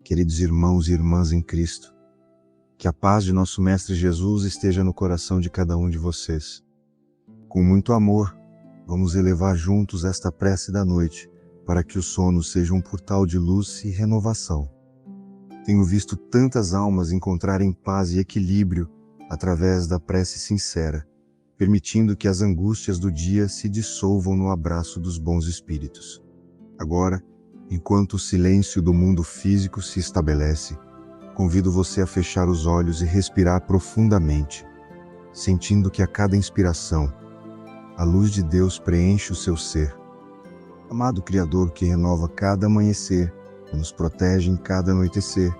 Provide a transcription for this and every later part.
Queridos irmãos e irmãs em Cristo, que a paz de nosso Mestre Jesus esteja no coração de cada um de vocês. Com muito amor, vamos elevar juntos esta prece da noite, para que o sono seja um portal de luz e renovação. Tenho visto tantas almas encontrarem paz e equilíbrio através da prece sincera, permitindo que as angústias do dia se dissolvam no abraço dos bons espíritos. Agora, enquanto o silêncio do mundo físico se estabelece, convido você a fechar os olhos e respirar profundamente, sentindo que a cada inspiração, a luz de Deus preenche o seu ser. Amado Criador que renova cada amanhecer e nos protege em cada anoitecer,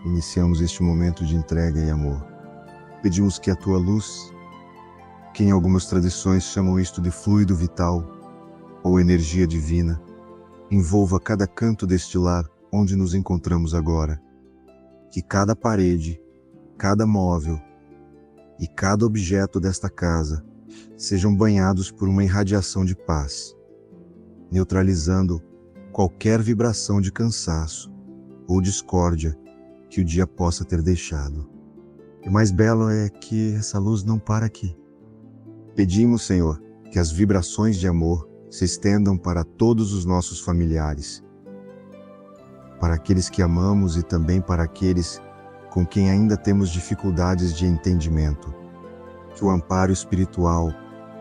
iniciamos este momento de entrega e amor. Pedimos que a tua luz, que em algumas tradições chamam isto de fluido vital ou energia divina, envolva cada canto deste lar onde nos encontramos agora. Que cada parede, cada móvel e cada objeto desta casa sejam banhados por uma irradiação de paz, neutralizando qualquer vibração de cansaço ou discórdia que o dia possa ter deixado. E o mais belo é que essa luz não para aqui. Pedimos, Senhor, que as vibrações de amor se estendam para todos os nossos familiares, para aqueles que amamos e também para aqueles com quem ainda temos dificuldades de entendimento. Que o amparo espiritual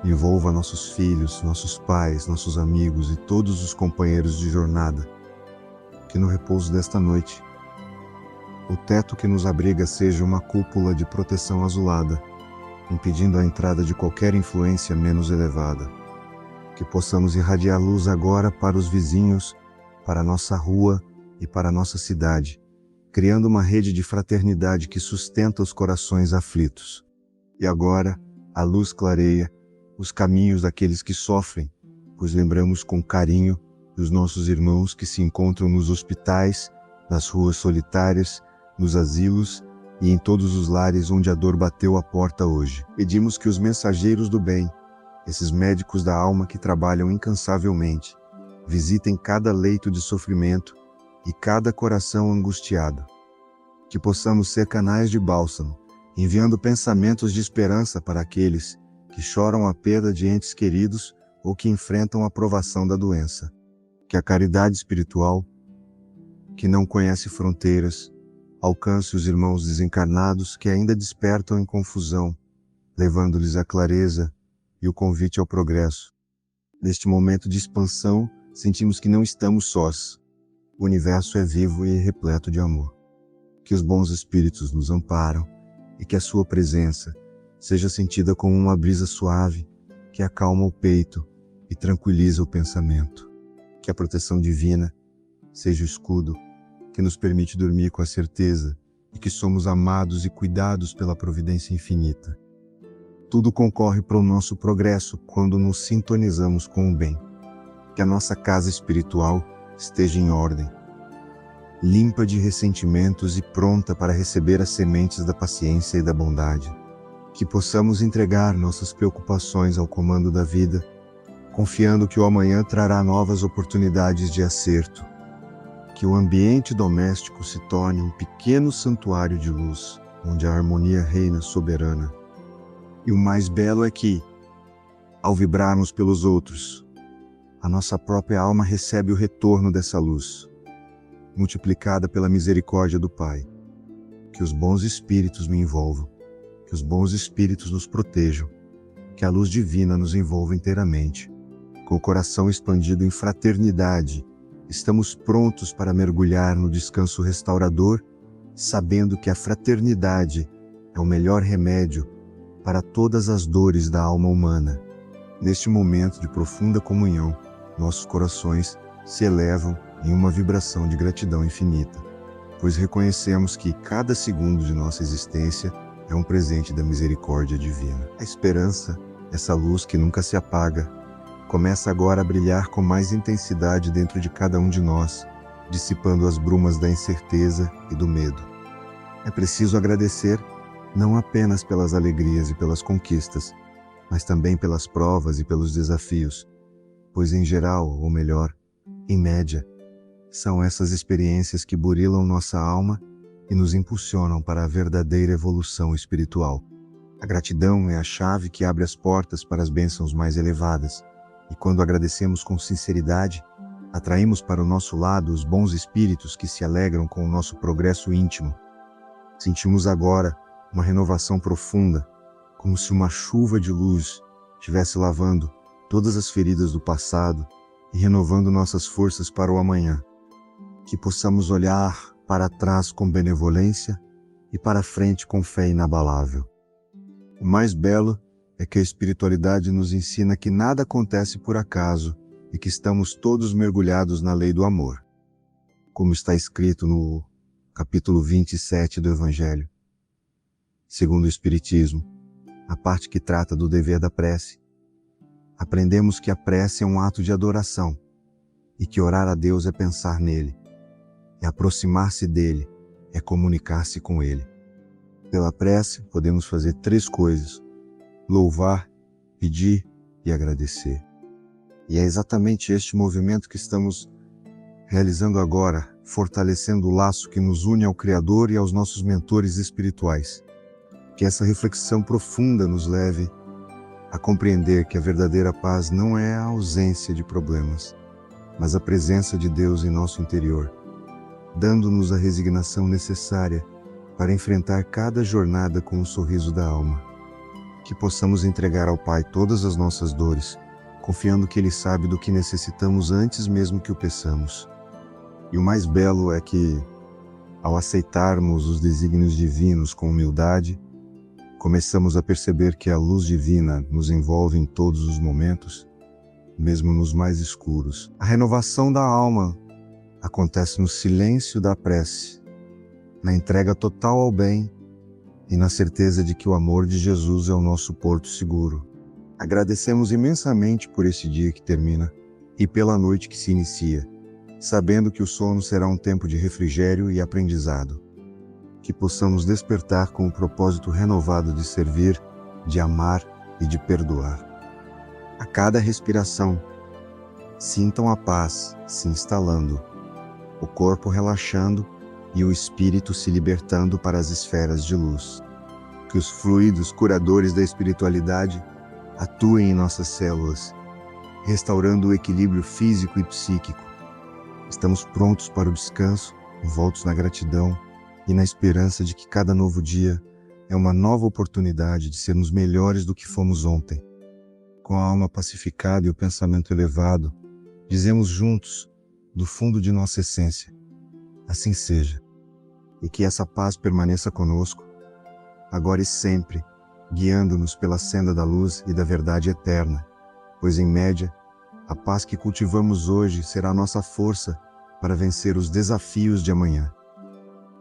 envolva nossos filhos, nossos pais, nossos amigos e todos os companheiros de jornada. Que no repouso desta noite, o teto que nos abriga seja uma cúpula de proteção azulada, impedindo a entrada de qualquer influência menos elevada. Que possamos irradiar luz agora para os vizinhos, para a nossa rua e para a nossa cidade, criando uma rede de fraternidade que sustenta os corações aflitos. E agora, a luz clareia os caminhos daqueles que sofrem, pois lembramos com carinho dos nossos irmãos que se encontram nos hospitais, nas ruas solitárias, nos asilos e em todos os lares onde a dor bateu a porta hoje. Pedimos que os mensageiros do bem, esses médicos da alma que trabalham incansavelmente, visitem cada leito de sofrimento e cada coração angustiado. Que possamos ser canais de bálsamo, enviando pensamentos de esperança para aqueles que choram a perda de entes queridos ou que enfrentam a provação da doença. Que a caridade espiritual, que não conhece fronteiras, alcance os irmãos desencarnados que ainda despertam em confusão, levando-lhes a clareza e o convite ao progresso. Neste momento de expansão, sentimos que não estamos sós. O universo é vivo e repleto de amor. Que os bons espíritos nos amparam e que a sua presença seja sentida como uma brisa suave que acalma o peito e tranquiliza o pensamento. Que a proteção divina seja o escudo que nos permite dormir com a certeza de que somos amados e cuidados pela providência infinita. Tudo concorre para o nosso progresso quando nos sintonizamos com o bem. Que a nossa casa espiritual esteja em ordem, limpa de ressentimentos e pronta para receber as sementes da paciência e da bondade. Que possamos entregar nossas preocupações ao comando da vida, confiando que o amanhã trará novas oportunidades de acerto. Que o ambiente doméstico se torne um pequeno santuário de luz, onde a harmonia reina soberana. E o mais belo é que, ao vibrarmos pelos outros, a nossa própria alma recebe o retorno dessa luz, multiplicada pela misericórdia do Pai. Que os bons espíritos me envolvam, que os bons espíritos nos protejam, que a luz divina nos envolva inteiramente. Com o coração expandido em fraternidade, estamos prontos para mergulhar no descanso restaurador, sabendo que a fraternidade é o melhor remédio para todas as dores da alma humana. Neste momento de profunda comunhão, nossos corações se elevam em uma vibração de gratidão infinita, pois reconhecemos que cada segundo de nossa existência é um presente da misericórdia divina. A esperança, essa luz que nunca se apaga, começa agora a brilhar com mais intensidade dentro de cada um de nós, dissipando as brumas da incerteza e do medo. É preciso agradecer não apenas pelas alegrias e pelas conquistas, mas também pelas provas e pelos desafios, pois em geral, ou melhor, em média, São essas experiências que burilam nossa alma e nos impulsionam para a verdadeira evolução espiritual. A gratidão é a chave que abre as portas para as bênçãos mais elevadas, e quando agradecemos com sinceridade, atraímos para o nosso lado os bons espíritos que se alegram com o nosso progresso íntimo. Sentimos agora uma renovação profunda, como se uma chuva de luz estivesse lavando todas as feridas do passado e renovando nossas forças para o amanhã. Que possamos olhar para trás com benevolência e para frente com fé inabalável. O mais belo é que a espiritualidade nos ensina que nada acontece por acaso e que estamos todos mergulhados na lei do amor. Como está escrito no capítulo 27 do Evangelho. Segundo o Espiritismo, a parte que trata do dever da prece, aprendemos que a prece é um ato de adoração e que orar a Deus é pensar nele, é aproximar-se dele, é comunicar-se com ele. Pela prece, podemos fazer 3 coisas: louvar, pedir e agradecer. E é exatamente este movimento que estamos realizando agora, fortalecendo o laço que nos une ao Criador e aos nossos mentores espirituais. Que essa reflexão profunda nos leve a compreender que a verdadeira paz não é a ausência de problemas, mas a presença de Deus em nosso interior, dando-nos a resignação necessária para enfrentar cada jornada com um sorriso da alma. Que possamos entregar ao Pai todas as nossas dores, confiando que Ele sabe do que necessitamos antes mesmo que o peçamos. E o mais belo é que, ao aceitarmos os desígnios divinos com humildade, começamos a perceber que a luz divina nos envolve em todos os momentos, mesmo nos mais escuros. A renovação da alma acontece no silêncio da prece, na entrega total ao bem e na certeza de que o amor de Jesus é o nosso porto seguro. Agradecemos imensamente por esse dia que termina e pela noite que se inicia, sabendo que o sono será um tempo de refrigério e aprendizado. Que possamos despertar com o propósito renovado de servir, de amar e de perdoar. A cada respiração, sintam a paz se instalando, o corpo relaxando e o espírito se libertando para as esferas de luz. Que os fluidos curadores da espiritualidade atuem em nossas células, restaurando o equilíbrio físico e psíquico. Estamos prontos para o descanso, envoltos na gratidão e na esperança de que cada novo dia é uma nova oportunidade de sermos melhores do que fomos ontem. Com a alma pacificada e o pensamento elevado, dizemos juntos, do fundo de nossa essência: assim seja, e que essa paz permaneça conosco, agora e sempre, guiando-nos pela senda da luz e da verdade eterna, pois em média, a paz que cultivamos hoje será nossa força para vencer os desafios de amanhã.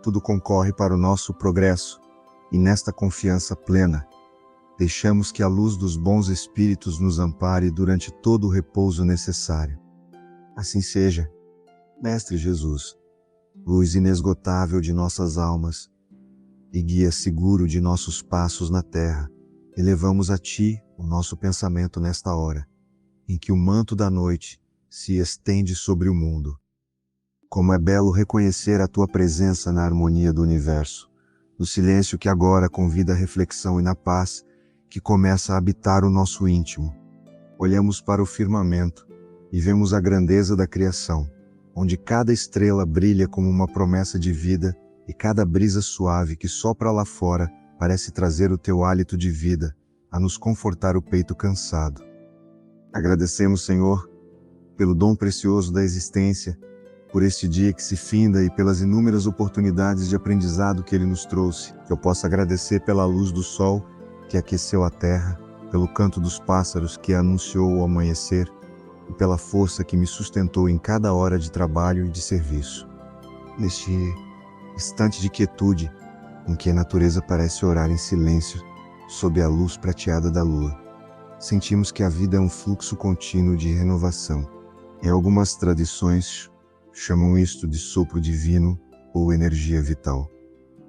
Tudo concorre para o nosso progresso, e nesta confiança plena, deixamos que a luz dos bons espíritos nos ampare durante todo o repouso necessário. Assim seja, Mestre Jesus, luz inesgotável de nossas almas e guia seguro de nossos passos na terra, elevamos a Ti o nosso pensamento nesta hora, em que o manto da noite se estende sobre o mundo. Como é belo reconhecer a Tua presença na harmonia do universo, no silêncio que agora convida à reflexão e na paz que começa a habitar o nosso íntimo. Olhamos para o firmamento e vemos a grandeza da criação, onde cada estrela brilha como uma promessa de vida e cada brisa suave que sopra lá fora parece trazer o Teu hálito de vida a nos confortar o peito cansado. Agradecemos, Senhor, pelo dom precioso da existência, por este dia que se finda e pelas inúmeras oportunidades de aprendizado que Ele nos trouxe. Que eu possa agradecer pela luz do sol que aqueceu a terra, pelo canto dos pássaros que anunciou o amanhecer e pela força que me sustentou em cada hora de trabalho e de serviço. Neste instante de quietude, em que a natureza parece orar em silêncio sob a luz prateada da lua, sentimos que a vida é um fluxo contínuo de renovação. Em algumas tradições, chamam isto de sopro divino ou energia vital.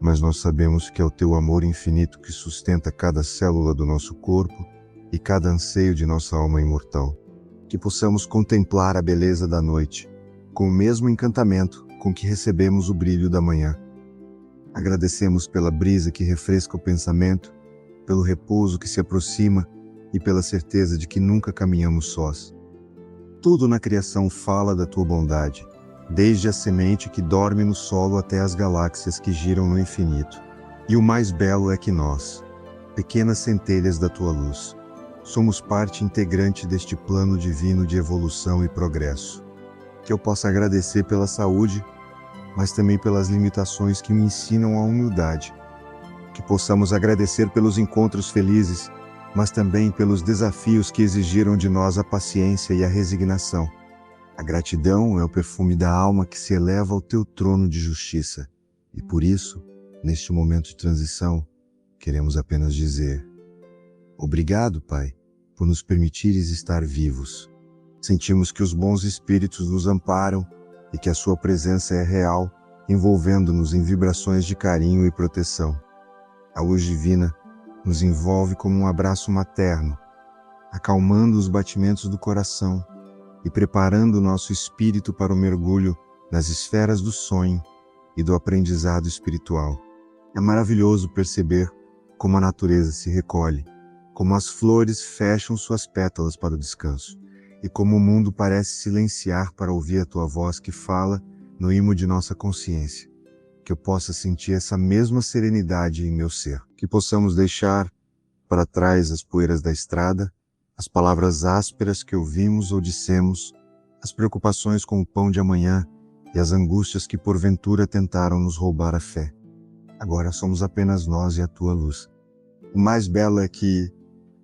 Mas nós sabemos que é o Teu amor infinito que sustenta cada célula do nosso corpo e cada anseio de nossa alma imortal. Que possamos contemplar a beleza da noite, com o mesmo encantamento com que recebemos o brilho da manhã. Agradecemos pela brisa que refresca o pensamento, pelo repouso que se aproxima e pela certeza de que nunca caminhamos sós. Tudo na criação fala da tua bondade, desde a semente que dorme no solo até as galáxias que giram no infinito. E o mais belo é que nós, pequenas centelhas da tua luz, somos parte integrante deste plano divino de evolução e progresso. Que eu possa agradecer pela saúde, mas também pelas limitações que me ensinam a humildade. Que possamos agradecer pelos encontros felizes, mas também pelos desafios que exigiram de nós a paciência e a resignação. A gratidão é o perfume da alma que se eleva ao teu trono de justiça. E por isso, neste momento de transição, queremos apenas dizer: obrigado, Pai, por nos permitires estar vivos. Sentimos que os bons espíritos nos amparam e que a sua presença é real, envolvendo-nos em vibrações de carinho e proteção. A luz divina nos envolve como um abraço materno, acalmando os batimentos do coração e preparando o nosso espírito para o mergulho nas esferas do sonho e do aprendizado espiritual. É maravilhoso perceber como a natureza se recolhe, como as flores fecham suas pétalas para o descanso, e como o mundo parece silenciar para ouvir a tua voz que fala no imo de nossa consciência. Que eu possa sentir essa mesma serenidade em meu ser. Que possamos deixar para trás as poeiras da estrada, as palavras ásperas que ouvimos ou dissemos, as preocupações com o pão de amanhã e as angústias que porventura tentaram nos roubar a fé. Agora somos apenas nós e a tua luz. O mais belo é que,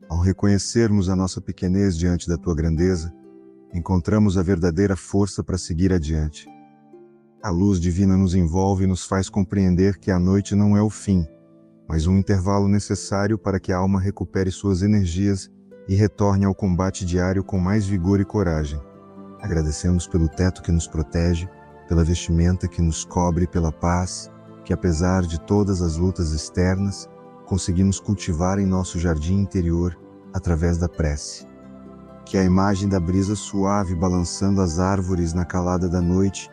ao reconhecermos a nossa pequenez diante da tua grandeza, encontramos a verdadeira força para seguir adiante. A luz divina nos envolve e nos faz compreender que a noite não é o fim, mas um intervalo necessário para que a alma recupere suas energias e retorne ao combate diário com mais vigor e coragem. Agradecemos pelo teto que nos protege, pela vestimenta que nos cobre, pela paz que, apesar de todas as lutas externas, conseguimos cultivar em nosso jardim interior através da prece. Que a imagem da brisa suave balançando as árvores na calada da noite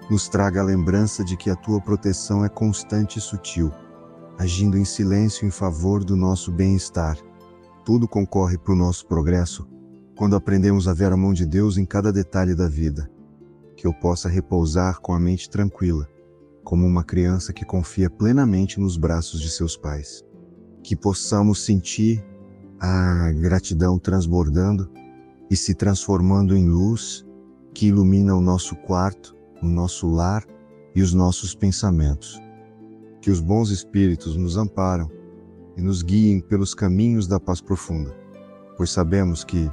nos traga a lembrança de que a tua proteção é constante e sutil, agindo em silêncio em favor do nosso bem-estar. Tudo concorre para o nosso progresso quando aprendemos a ver a mão de Deus em cada detalhe da vida. Que eu possa repousar com a mente tranquila, como uma criança que confia plenamente nos braços de seus pais. Que possamos sentir a gratidão transbordando e se transformando em luz que ilumina o nosso quarto, o nosso lar e os nossos pensamentos. Que os bons espíritos nos amparam e nos guiem pelos caminhos da paz profunda, pois sabemos que,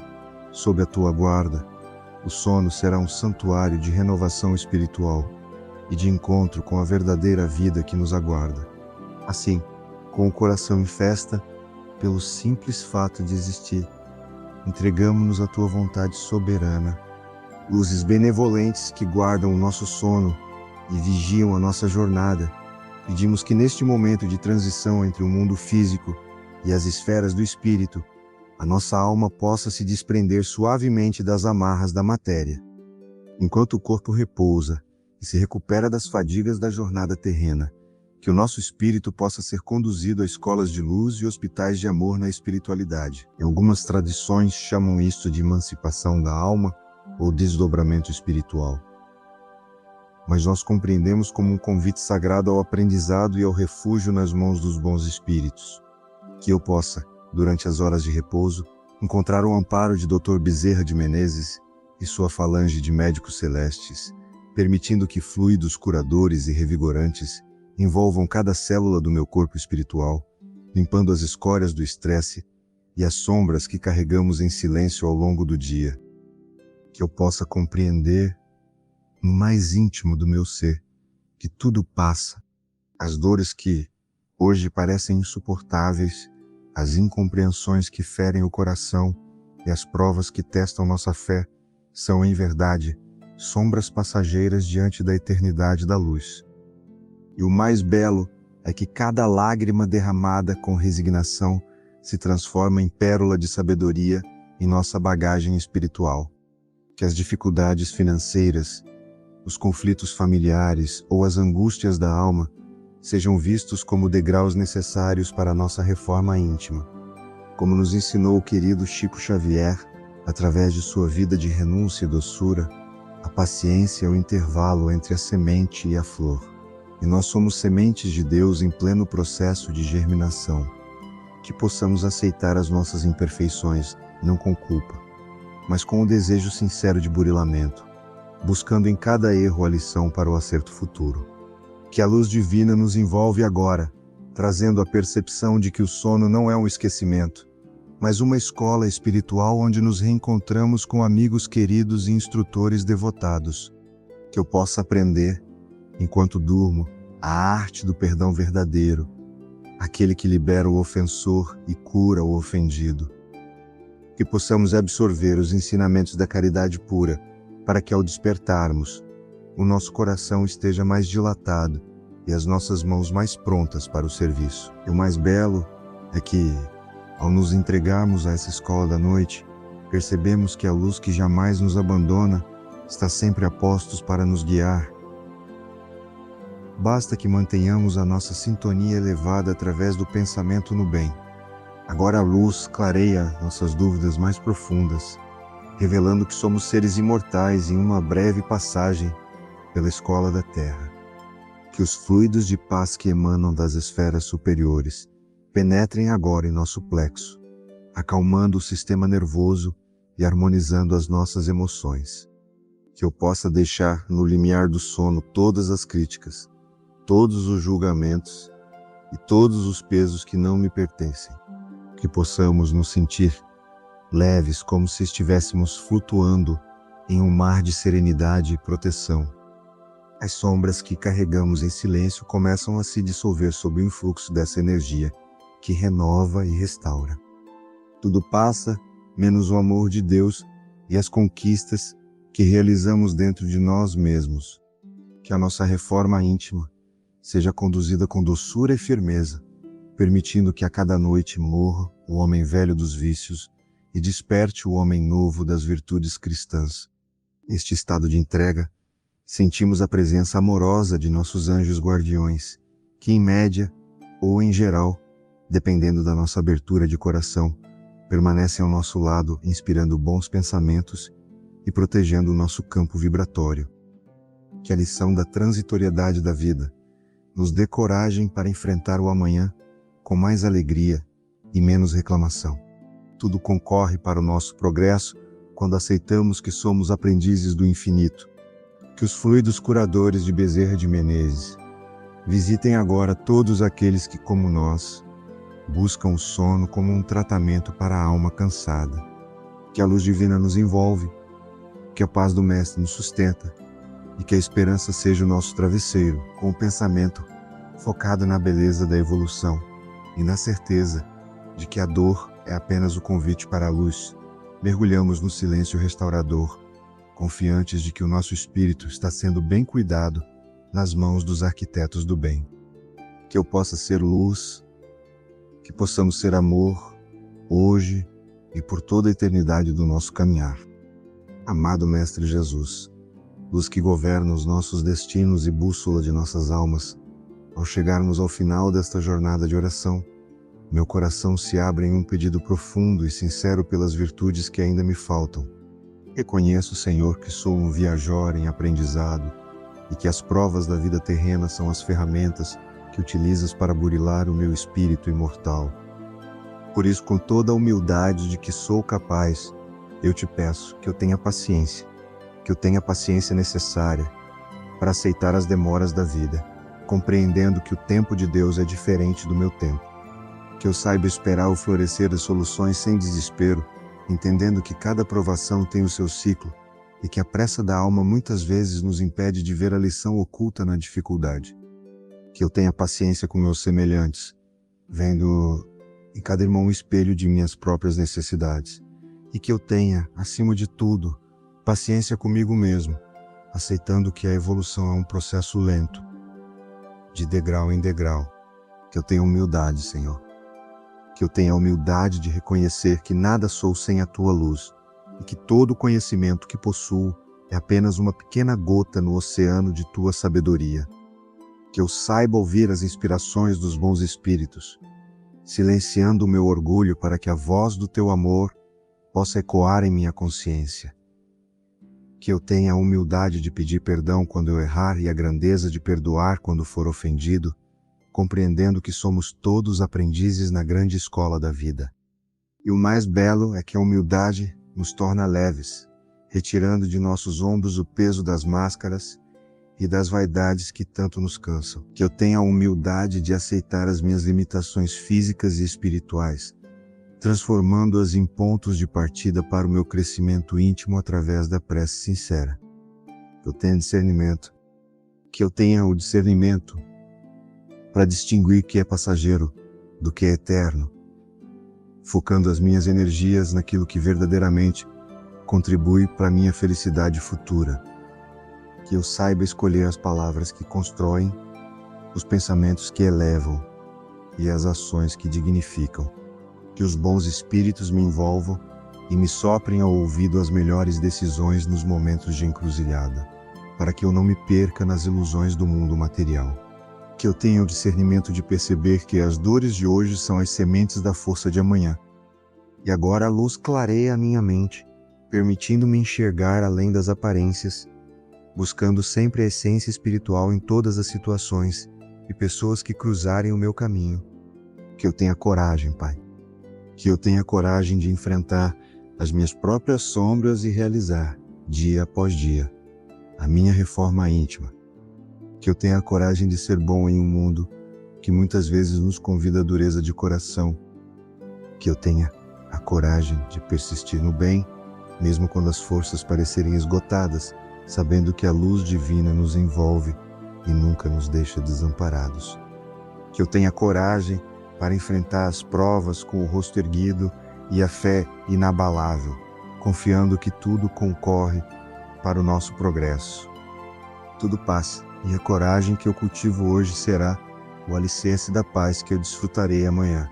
sob a tua guarda, o sono será um santuário de renovação espiritual e de encontro com a verdadeira vida que nos aguarda. Assim, com o coração em festa, pelo simples fato de existir, entregamo-nos à tua vontade soberana, luzes benevolentes que guardam o nosso sono e vigiam a nossa jornada. Pedimos que neste momento de transição entre o mundo físico e as esferas do espírito, a nossa alma possa se desprender suavemente das amarras da matéria. Enquanto o corpo repousa e se recupera das fadigas da jornada terrena, que o nosso espírito possa ser conduzido a escolas de luz e hospitais de amor na espiritualidade. Em algumas tradições chamam isto de emancipação da alma ou desdobramento espiritual. Mas nós compreendemos como um convite sagrado ao aprendizado e ao refúgio nas mãos dos bons espíritos. Que eu possa, durante as horas de repouso, encontrar o amparo de Dr. Bezerra de Menezes e sua falange de médicos celestes, permitindo que fluidos curadores e revigorantes envolvam cada célula do meu corpo espiritual, limpando as escórias do estresse e as sombras que carregamos em silêncio ao longo do dia. Que eu possa compreender, no mais íntimo do meu ser, que tudo passa. As dores que hoje parecem insuportáveis, as incompreensões que ferem o coração e as provas que testam nossa fé são, em verdade, sombras passageiras diante da eternidade da luz. E o mais belo é que cada lágrima derramada com resignação se transforma em pérola de sabedoria em nossa bagagem espiritual. Que as dificuldades financeiras os conflitos familiares ou as angústias da alma sejam vistos como degraus necessários para a nossa reforma íntima. Como nos ensinou o querido Chico Xavier, através de sua vida de renúncia e doçura, a paciência é o intervalo entre a semente e a flor. E nós somos sementes de Deus em pleno processo de germinação. Que possamos aceitar as nossas imperfeições, não com culpa, mas com o desejo sincero de burilamento, buscando em cada erro a lição para o acerto futuro. Que a luz divina nos envolve agora, trazendo a percepção de que o sono não é um esquecimento, mas uma escola espiritual onde nos reencontramos com amigos queridos e instrutores devotados. Que eu possa aprender, enquanto durmo, a arte do perdão verdadeiro, aquele que libera o ofensor e cura o ofendido. Que possamos absorver os ensinamentos da caridade pura, para que ao despertarmos, o nosso coração esteja mais dilatado e as nossas mãos mais prontas para o serviço. E o mais belo é que, ao nos entregarmos a essa escola da noite, percebemos que a luz que jamais nos abandona está sempre a postos para nos guiar. Basta que mantenhamos a nossa sintonia elevada através do pensamento no bem. Agora a luz clareia nossas dúvidas mais profundas, revelando que somos seres imortais em uma breve passagem pela escola da Terra. Que os fluidos de paz que emanam das esferas superiores penetrem agora em nosso plexo, acalmando o sistema nervoso e harmonizando as nossas emoções. Que eu possa deixar no limiar do sono todas as críticas, todos os julgamentos e todos os pesos que não me pertencem. Que possamos nos sentir leves como se estivéssemos flutuando em um mar de serenidade e proteção. As sombras que carregamos em silêncio começam a se dissolver sob o influxo dessa energia que renova e restaura. Tudo passa, menos o amor de Deus e as conquistas que realizamos dentro de nós mesmos. Que a nossa reforma íntima seja conduzida com doçura e firmeza, permitindo que a cada noite morra o homem velho dos vícios e desperte o homem novo das virtudes cristãs. Neste estado de entrega, sentimos a presença amorosa de nossos anjos guardiões, que em média, ou em geral, dependendo da nossa abertura de coração, permanecem ao nosso lado, inspirando bons pensamentos e protegendo o nosso campo vibratório. Que a lição da transitoriedade da vida nos dê coragem para enfrentar o amanhã com mais alegria e menos reclamação. Tudo concorre para o nosso progresso quando aceitamos que somos aprendizes do infinito. Que os fluidos curadores de Bezerra de Menezes visitem agora todos aqueles que, como nós, buscam o sono como um tratamento para a alma cansada. Que a luz divina nos envolve, que a paz do Mestre nos sustenta e que a esperança seja o nosso travesseiro, com o pensamento focado na beleza da evolução e na certeza de que a dor é apenas o convite para a luz. Mergulhamos no silêncio restaurador, confiantes de que o nosso espírito está sendo bem cuidado nas mãos dos arquitetos do bem. Que eu possa ser luz, que possamos ser amor, hoje e por toda a eternidade do nosso caminhar. Amado Mestre Jesus, luz que governa os nossos destinos e bússola de nossas almas, ao chegarmos ao final desta jornada de oração, meu coração se abre em um pedido profundo e sincero pelas virtudes que ainda me faltam. Reconheço, Senhor, que sou um viajor em aprendizado e que as provas da vida terrena são as ferramentas que utilizas para burilar o meu espírito imortal. Por isso, com toda a humildade de que sou capaz, eu te peço que eu tenha paciência necessária para aceitar as demoras da vida, compreendendo que o tempo de Deus é diferente do meu tempo. Que eu saiba esperar o florescer das soluções sem desespero, entendendo que cada provação tem o seu ciclo e que a pressa da alma muitas vezes nos impede de ver a lição oculta na dificuldade. Que eu tenha paciência com meus semelhantes, vendo em cada irmão um espelho de minhas próprias necessidades. E que eu tenha, acima de tudo, paciência comigo mesmo, aceitando que a evolução é um processo lento, de degrau em degrau. Que eu tenha humildade, Senhor. Que eu tenha a humildade de reconhecer que nada sou sem a Tua luz e que todo o conhecimento que possuo é apenas uma pequena gota no oceano de tua sabedoria. Que eu saiba ouvir as inspirações dos bons espíritos, silenciando o meu orgulho para que a voz do teu amor possa ecoar em minha consciência. Que eu tenha a humildade de pedir perdão quando eu errar e a grandeza de perdoar quando for ofendido, compreendendo que somos todos aprendizes na grande escola da vida. E o mais belo é que a humildade nos torna leves, retirando de nossos ombros o peso das máscaras e das vaidades que tanto nos cansam. Que eu tenha a humildade de aceitar as minhas limitações físicas e espirituais, transformando-as em pontos de partida para o meu crescimento íntimo através da prece sincera. Que eu tenha discernimento. Que eu tenha o discernimento para distinguir o que é passageiro do que é eterno, focando as minhas energias naquilo que verdadeiramente contribui para a minha felicidade futura. Que eu saiba escolher as palavras que constroem, os pensamentos que elevam e as ações que dignificam. Que os bons espíritos me envolvam e me soprem ao ouvido as melhores decisões nos momentos de encruzilhada, para que eu não me perca nas ilusões do mundo material. Que eu tenha o discernimento de perceber que as dores de hoje são as sementes da força de amanhã. E agora a luz clareia a minha mente, permitindo-me enxergar além das aparências, buscando sempre a essência espiritual em todas as situações e pessoas que cruzarem o meu caminho. Que eu tenha coragem, Pai. Que eu tenha coragem de enfrentar as minhas próprias sombras e realizar, dia após dia, a minha reforma íntima. Que eu tenha a coragem de ser bom em um mundo que muitas vezes nos convida à dureza de coração. Que eu tenha a coragem de persistir no bem, mesmo quando as forças parecerem esgotadas, sabendo que a luz divina nos envolve e nunca nos deixa desamparados. Que eu tenha coragem para enfrentar as provas com o rosto erguido e a fé inabalável, confiando que tudo concorre para o nosso progresso. Tudo passa, e a coragem que eu cultivo hoje será o alicerce da paz que eu desfrutarei amanhã.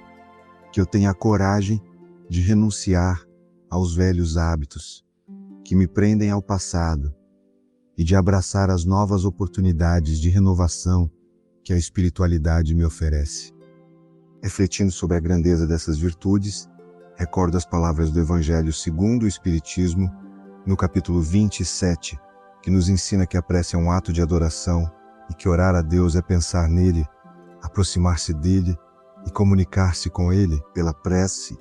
Que eu tenha a coragem de renunciar aos velhos hábitos que me prendem ao passado e de abraçar as novas oportunidades de renovação que a espiritualidade me oferece. Refletindo sobre a grandeza dessas virtudes, recordo as palavras do Evangelho segundo o Espiritismo, no capítulo 27, que nos ensina que a prece é um ato de adoração e que orar a Deus é pensar nele, aproximar-se dele e comunicar-se com ele. Pela prece,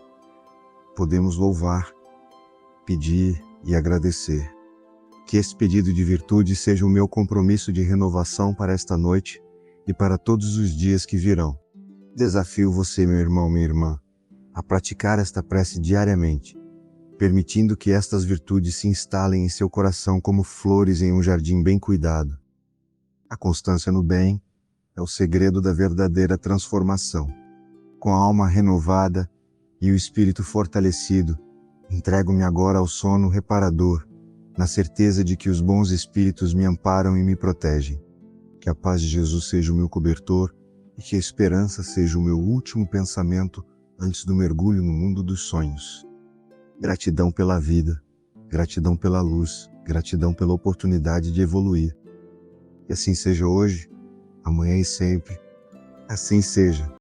podemos louvar, pedir e agradecer. Que esse pedido de virtude seja o meu compromisso de renovação para esta noite e para todos os dias que virão. Desafio você, meu irmão, minha irmã, a praticar esta prece diariamente, permitindo que estas virtudes se instalem em seu coração como flores em um jardim bem cuidado. A constância no bem é o segredo da verdadeira transformação. Com a alma renovada e o espírito fortalecido, entrego-me agora ao sono reparador, na certeza de que os bons espíritos me amparam e me protegem. Que a paz de Jesus seja o meu cobertor e que a esperança seja o meu último pensamento antes do mergulho no mundo dos sonhos. Gratidão pela vida, gratidão pela luz, gratidão pela oportunidade de evoluir. Que assim seja hoje, amanhã e sempre. Assim seja.